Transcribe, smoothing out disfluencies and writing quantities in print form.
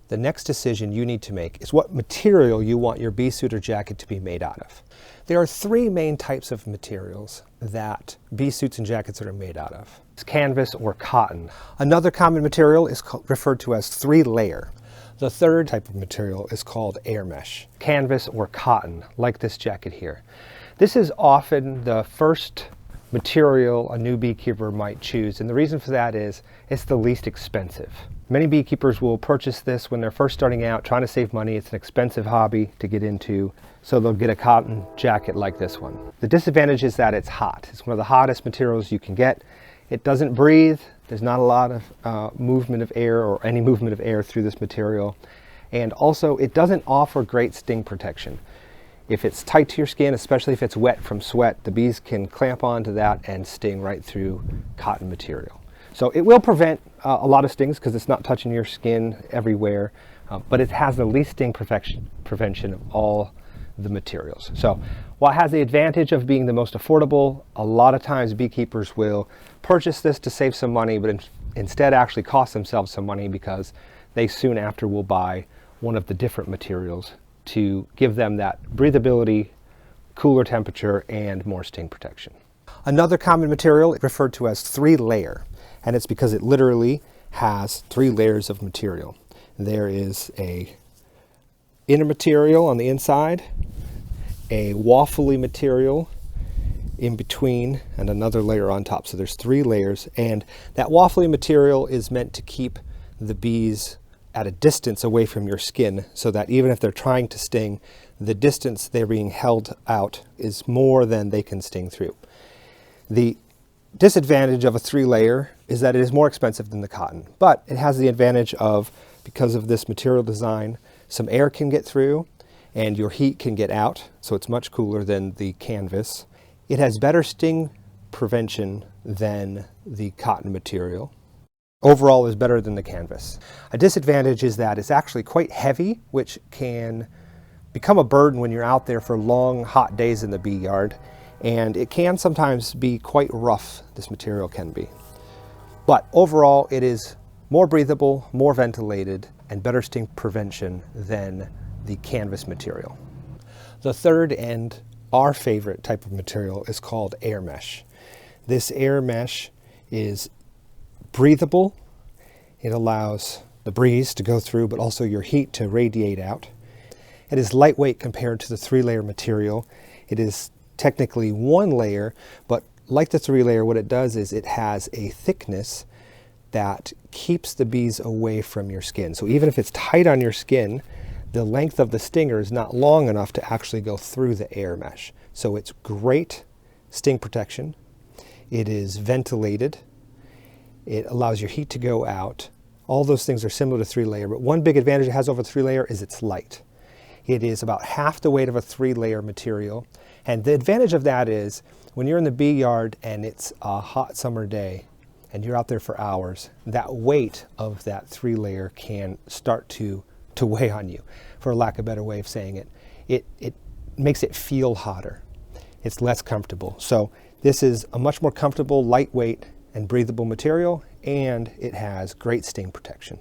the next decision you need to make is what material you want your bee suit or jacket to be made out of. There are three main types of materials that bee suits and jackets are made out of. It's canvas or cotton. Another common material is referred to as 3-layer. The third type of material is called AirMesh. Canvas or cotton, like this jacket here. This is often the first material a new beekeeper might choose, and the reason for that is it's the least expensive. Many beekeepers will purchase this when they're first starting out, trying to save money. It's an expensive hobby to get into, so they'll get a cotton jacket like this one. The disadvantage is that it's hot. It's one of the hottest materials you can get. It doesn't breathe. There's not a lot of movement of air or any movement of air through this material. And also, it doesn't offer great sting protection. If it's tight to your skin, especially if it's wet from sweat, the bees can clamp onto that and sting right through cotton material. So it will prevent a lot of stings because it's not touching your skin everywhere, but it has the least sting prevention of all the materials. So while it has the advantage of being the most affordable, a lot of times beekeepers will purchase this to save some money, but instead actually cost themselves some money because they soon after will buy one of the different materials to give them that breathability, cooler temperature, and more sting protection. Another common material is referred to as 3-layer, and it's because it literally has 3 layers of material. There is a inner material on the inside, a waffly material in between, and another layer on top. So there's 3 layers, and that waffly material is meant to keep the bees at a distance away from your skin, so that even if they're trying to sting, the distance they're being held out is more than they can sting through. The disadvantage of a 3-layer is that it is more expensive than the cotton, but it has the advantage of, because of this material design, some air can get through and your heat can get out, so it's much cooler than the canvas. It has better sting prevention than the cotton material. Overall is better than the canvas. A disadvantage is that it's actually quite heavy, which can become a burden when you're out there for long, hot days in the bee yard. And it can sometimes be quite rough, this material can be. But overall, it is more breathable, more ventilated, and better sting prevention than the canvas material. The third and our favorite type of material is called AirMesh. This AirMesh is breathable. It allows the breeze to go through, but also your heat to radiate out. It is lightweight compared to the 3-layer material. It is technically 1 layer, but like the 3-layer, what it does is it has a thickness that keeps the bees away from your skin. So even if it's tight on your skin, the length of the stinger is not long enough to actually go through the AirMesh. So it's great sting protection. It is ventilated. It allows your heat to go out. All those things are similar to 3-layer, but one big advantage it has over 3-layer is it's light. It is about half the weight of a 3-layer material. And the advantage of that is when you're in the bee yard and it's a hot summer day and you're out there for hours, that weight of that 3-layer can start to weigh on you, for lack of a better way of saying it. It makes it feel hotter. It's less comfortable. So this is a much more comfortable, lightweight, and breathable material, and it has great sting protection.